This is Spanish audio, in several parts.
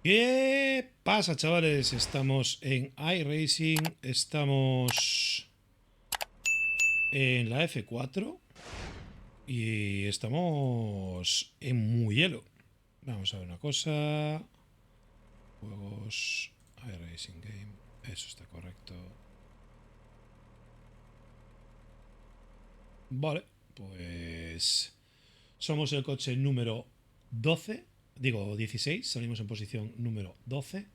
¿Qué pasa, chavales? Estamos en iRacing, estamos en la F4 y estamos en Mugello. Vamos a ver una cosa. Juegos, iRacing Game, eso está correcto. Vale, pues somos el coche número 12, digo 16, salimos en posición número 12.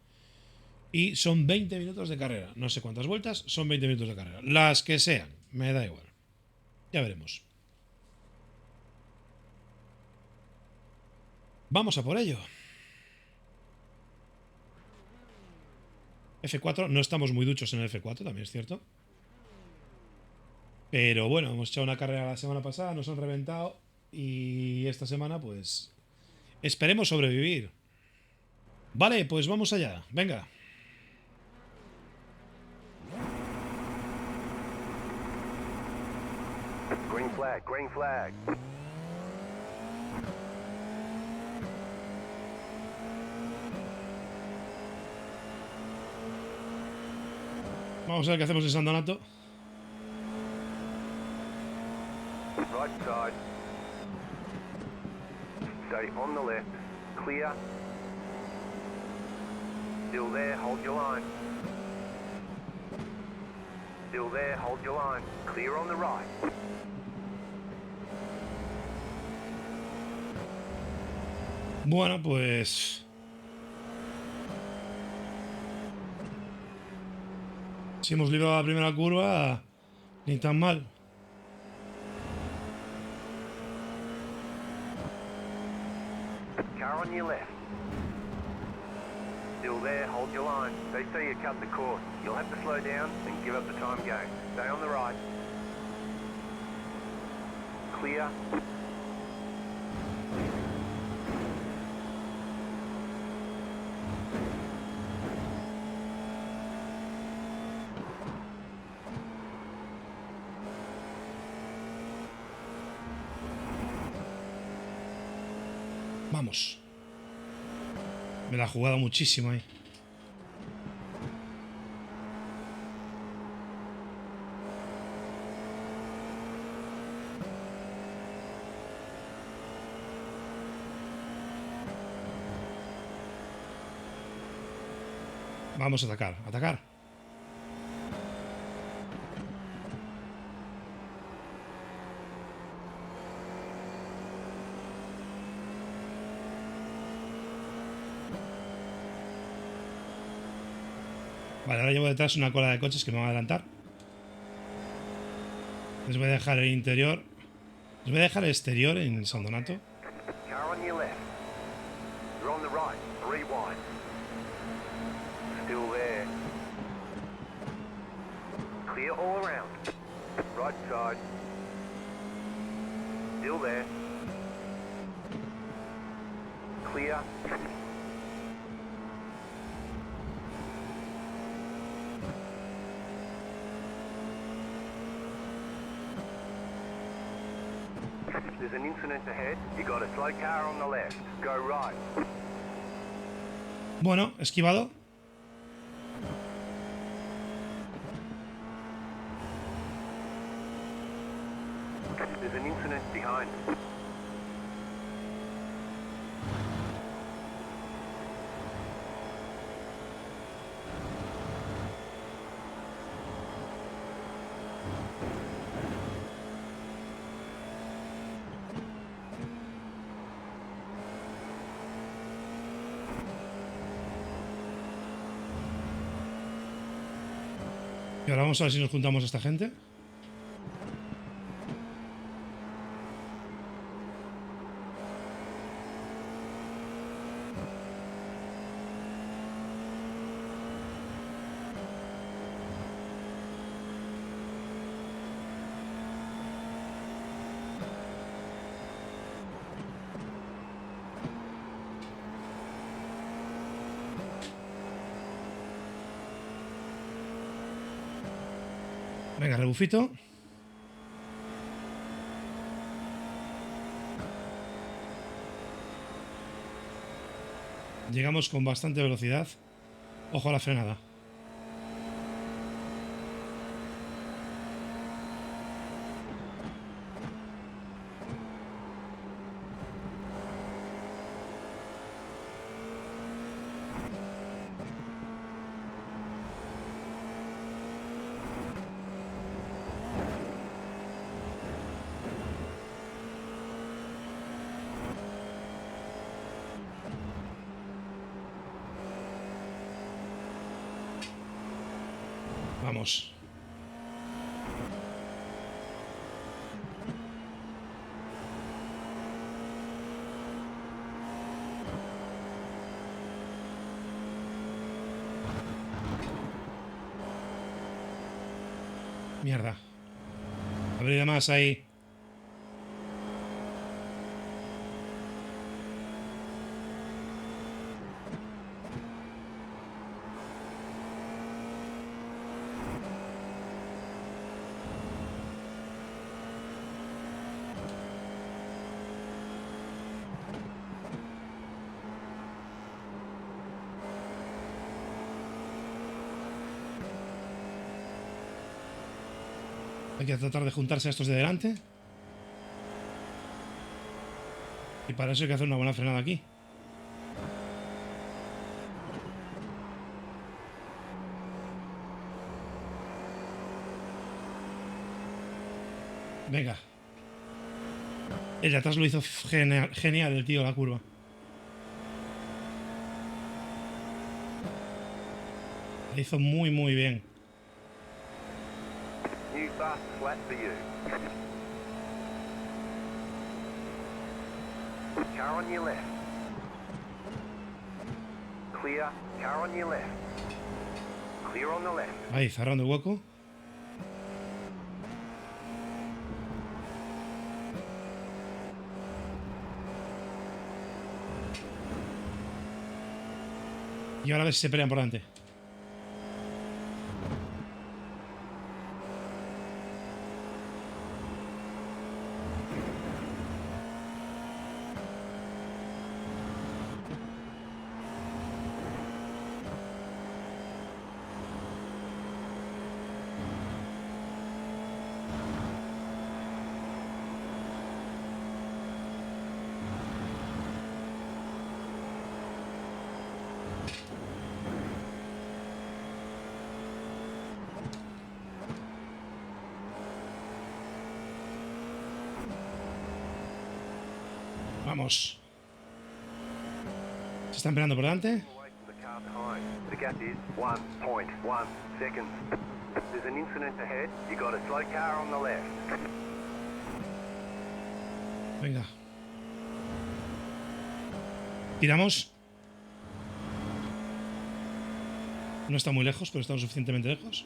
Y son 20 minutos de carrera. No sé cuántas vueltas, son 20 minutos de carrera. Las que sean, me da igual. Ya veremos. Vamos a por ello. F4, no estamos muy duchos en el F4, también es cierto. Pero bueno, hemos echado una carrera la semana pasada, nos han reventado. Y esta semana, pues, esperemos sobrevivir. Vale, pues vamos allá. Venga. Green flag, green flag. Vamos a ver qué hacemos en San Donato. Right side. Stay on the left. Clear. Still there, hold your line. Still there, hold your line. Clear on the right. Bueno, pues... si hemos librado la primera curva, ni tan mal. Car on your left. Still there, hold your line. They say you cut the course. You'll have to slow down and give up the time gain. Stay on the right. Clear. Vamos. Me la he jugado muchísimo ahí. Vamos a atacar, atacar. Vale, ahora llevo detrás una cola de coches que me van a adelantar. Les voy a dejar el interior. Les voy a dejar el exterior en San Donato. Car on your left. You're on the right. 3 wide. Still there. Clear all around. Right side. Still there. Clear. There's an incident ahead. You got a slow car on the left. Go right. Bueno, esquivado. There's an incident behind. Y ahora vamos a ver si nos juntamos a esta gente. Venga, rebufito. Llegamos con bastante velocidad. Ojo a la frenada. Vamos. Mierda. Abrir más ahí. Hay que tratar de juntarse a estos de delante. Y para eso hay que hacer una buena frenada aquí. Venga. El de atrás lo hizo genial el tío, la curva. Lo hizo muy, muy bien. New fast flat for you. Car on your left. Clear. Car on your left. Clear on the left. Ahí, cerrando el hueco. Y ahora a ver si se pelean por delante. Vamos. Se están peleando por delante. Away from the car behind. The gap is 1.1 seconds. There's an incident ahead. You got a slow car on the left. Venga. Tiramos. No está muy lejos, pero está lo suficientemente lejos.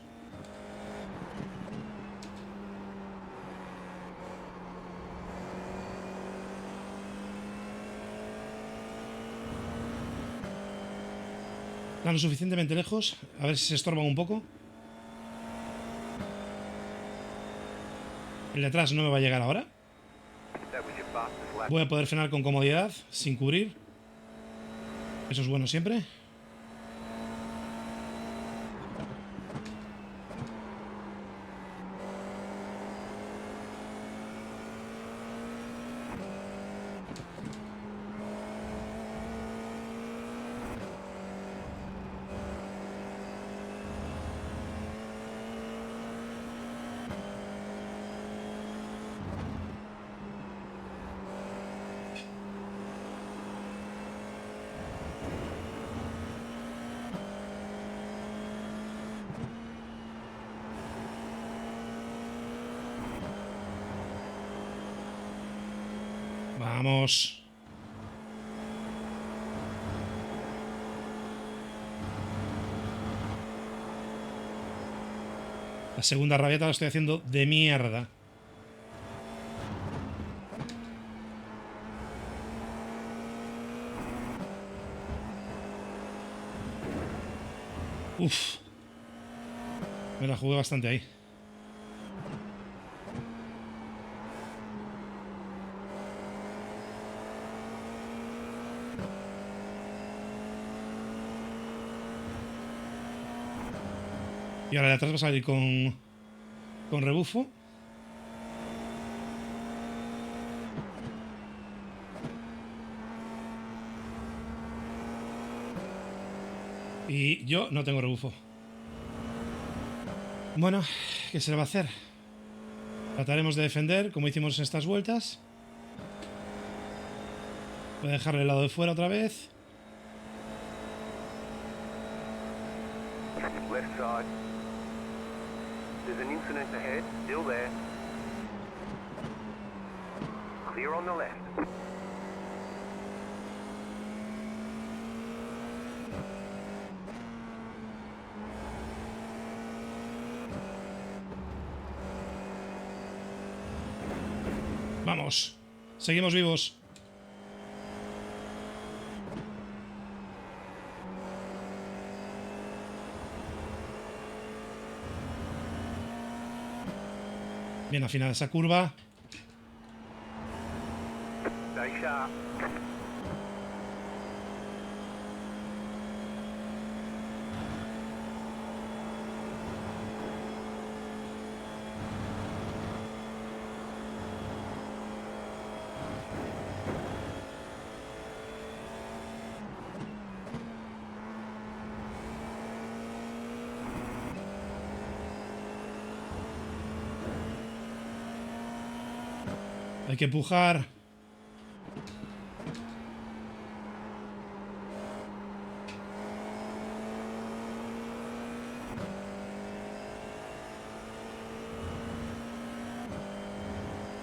Están lo suficientemente lejos. A ver si se estorban un poco. El de atrás no me va a llegar ahora. That was your fastest lap. Voy a poder frenar con comodidad, sin cubrir. Eso es bueno siempre. Vamos. La segunda rabieta la estoy haciendo de mierda. Uf. Me la jugué bastante ahí. Y ahora de atrás va a salir con rebufo. Y yo no tengo rebufo. Bueno, ¿qué se le va a hacer? Trataremos de defender, como hicimos en estas vueltas. Voy a dejarle el lado de fuera otra vez. Left side. There's an incident ahead. Still there. Clear on the left. Vamos. Seguimos vivos. Bien afinada esa curva. Stay sharp. Hay que empujar.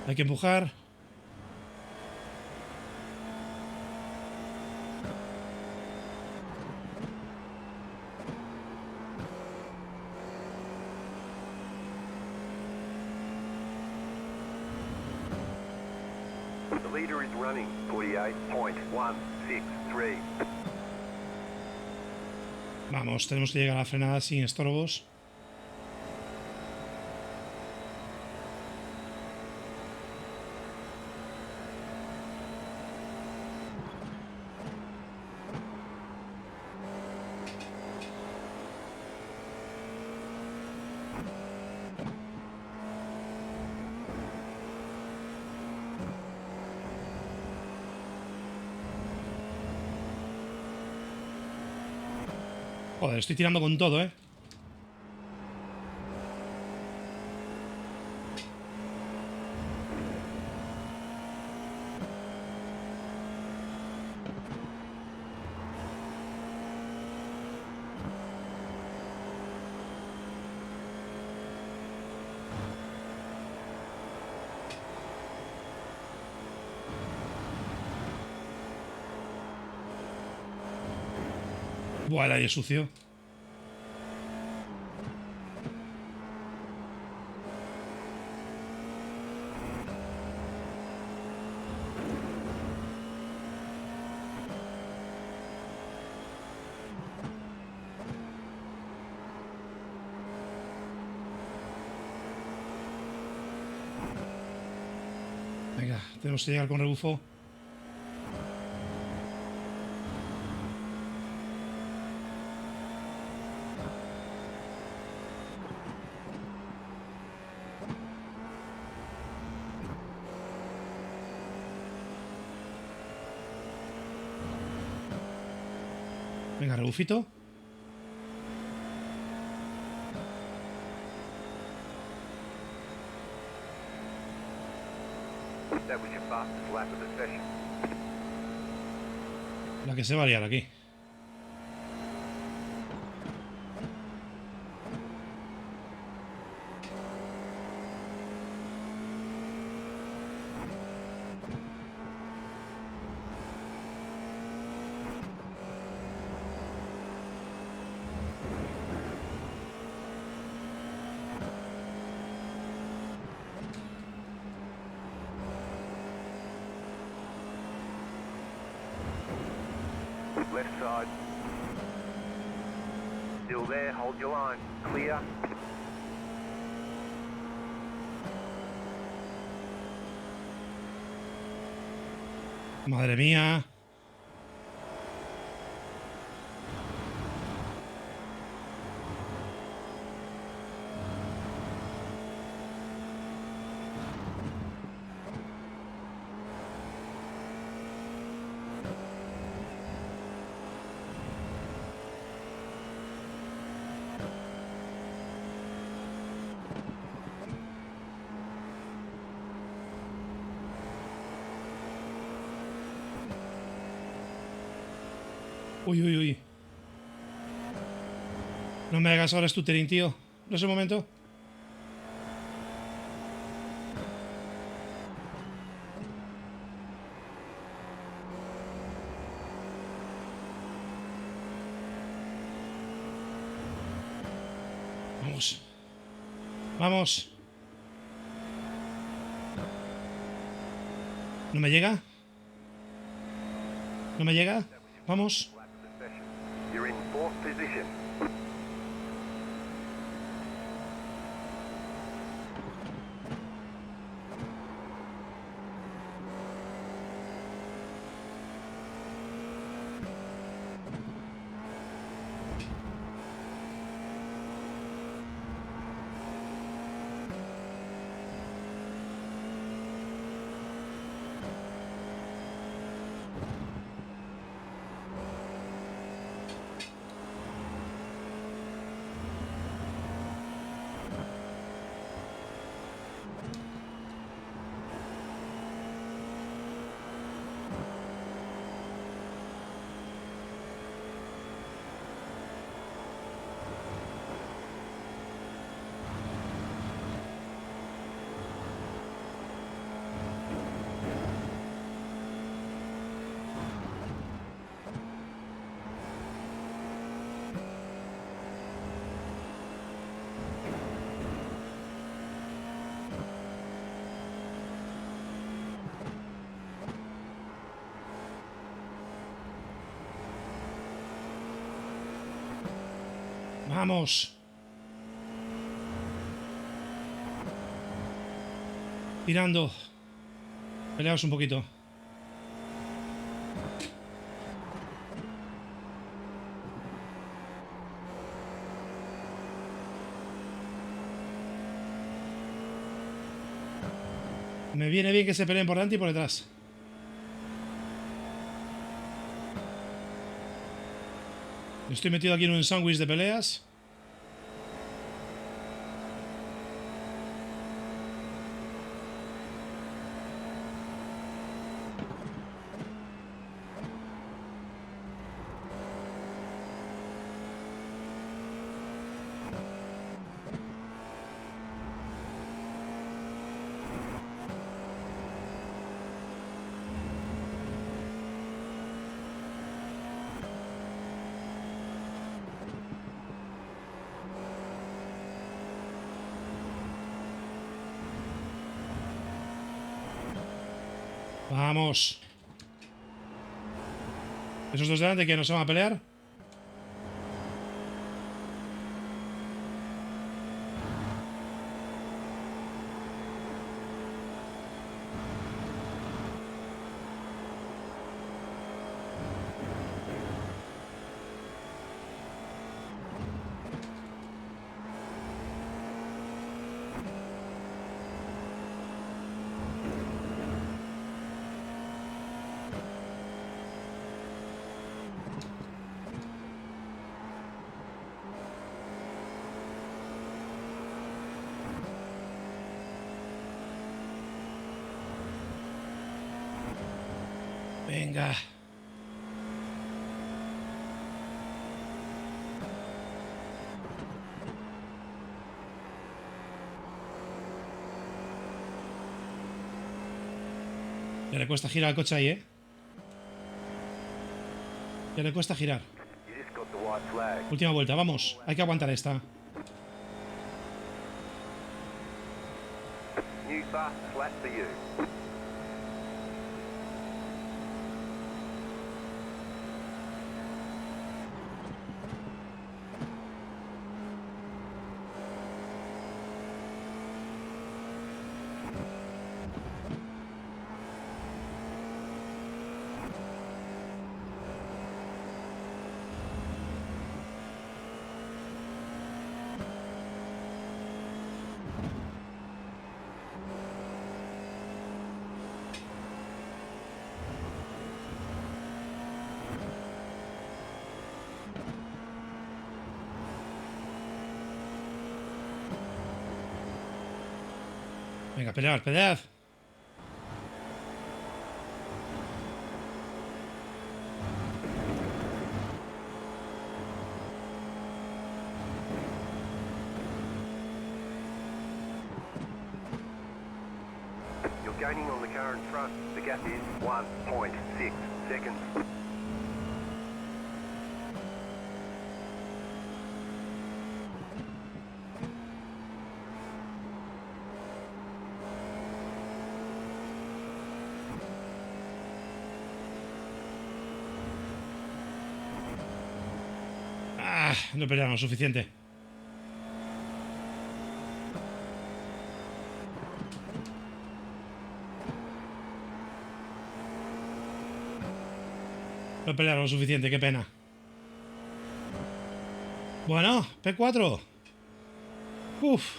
Hay que empujar. The leader is running 48.163. Vamos, tenemos que llegar a la frenada sin estorbos. Joder, estoy tirando con todo, ¿eh? Buah, el aire sucio. Venga, tenemos que llegar con rebufo. Venga, rebufito. That was your fastest lap of the session. La que se va a liar aquí. Left side. Still there. Hold your line. Clear. Madre mía. Uy, uy, uy. No me hagas ahora stuttering, tío. No es el momento. Vamos. Vamos. ¿No me llega? ¿No me llega? Vamos. You're in fourth position. Vamos. Tirando. Peleaos un poquito. Me viene bien que se peleen por delante y por detrás. Estoy metido aquí en un sándwich de peleas. Vamos. Esos dos delante que no se van a pelear. Venga. Ya le cuesta girar al coche ahí, ¿eh? Ya le cuesta girar. You just got the white flag. Última vuelta, vamos. Hay que aguantar esta. New fast flat for you. Venga, pelead, pelead. Gaining on the car in front. The gap is 1.6 seconds. No peleamos suficiente. No pelearon lo suficiente, qué pena. Bueno, P4. Uf.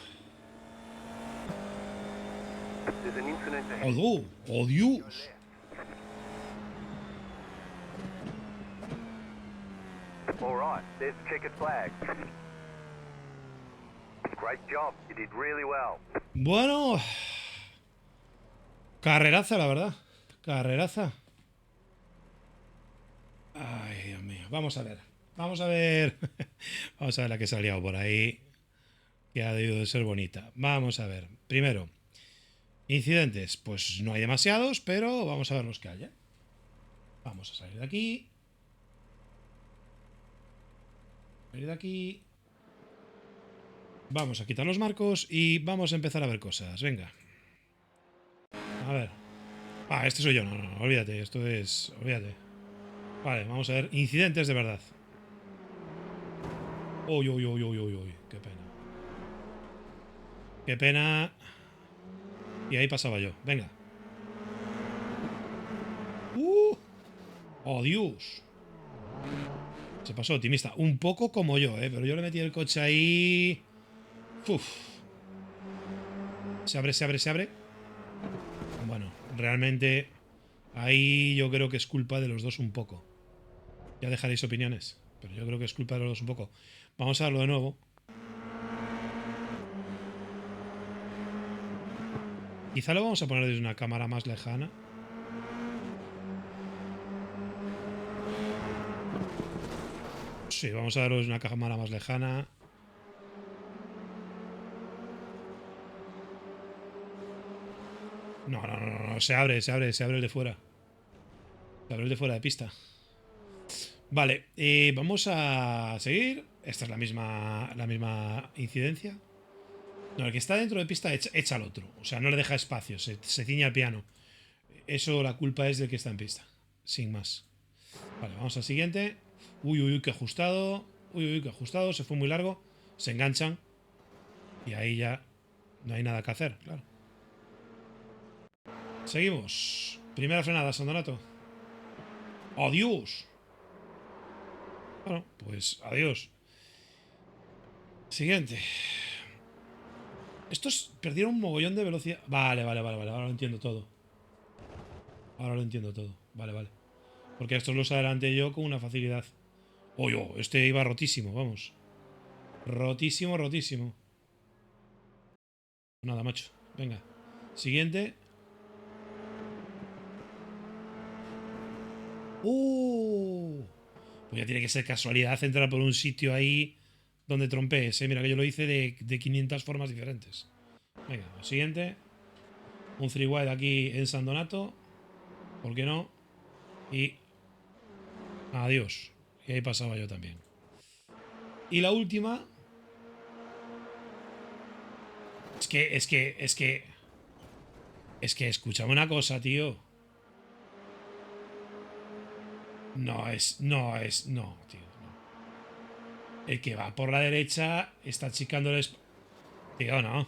There's an incident ahead. Oh, Dios. All right, there's the checkered flag. Great job. You did really well. Bueno. Carreraza, la verdad. Carreraza. Ay, Dios mío. Vamos a ver. Vamos a ver. Vamos a ver la que se ha liado por ahí. Que ha debido de ser bonita. Vamos a ver. Primero. Incidentes. Pues no hay demasiados, pero vamos a ver los que haya. Vamos a salir de aquí. Salir de aquí. Vamos a quitar los marcos y vamos a empezar a ver cosas. Venga. A ver. Ah, este soy yo. No, olvídate. Esto es... Olvídate. Vale, vamos a ver. Incidentes de verdad. Uy. Qué pena. Qué pena. Y ahí pasaba yo. Venga. Oh, Dios. Se pasó optimista. Un poco como yo, pero yo le metí el coche ahí. Uf. Se abre. Bueno, realmente ahí yo creo que es culpa de los dos un poco. Ya dejaréis opiniones, pero yo creo que es culpa de los dos un poco. Vamos a darlo de nuevo. Quizá lo vamos a poner desde una cámara más lejana. Sí, vamos a darlo desde una cámara más lejana. No, se abre el de fuera. Se abre el de fuera de pista. Vale, vamos a seguir. Esta es la misma incidencia. No, el que está dentro de pista echa al otro. O sea, no le deja espacio, se ciña al piano. Eso, la culpa es del que está en pista. Sin más. Vale, vamos al siguiente. Uy, qué ajustado. Uy, qué ajustado. Se fue muy largo. Se enganchan. Y ahí ya no hay nada que hacer, claro. Seguimos. Primera frenada, San Donato. ¡Adiós! Bueno, pues adiós. Siguiente. Estos perdieron un mogollón de velocidad. Vale. Ahora lo entiendo todo. Vale. Porque estos los adelanté yo con una facilidad. Este iba rotísimo, vamos. Rotísimo. Nada, macho. Venga. Siguiente. Pues ya tiene que ser casualidad entrar por un sitio ahí donde trompees, Mira que yo lo hice de 500 formas diferentes. Venga, siguiente. Un three wide aquí en San Donato. ¿Por qué no? Y... Adiós. Y ahí pasaba yo también. Y la última... Es que... Escúchame una cosa, tío. No, tío, no. El que va por la derecha está achicando el... Tío, no.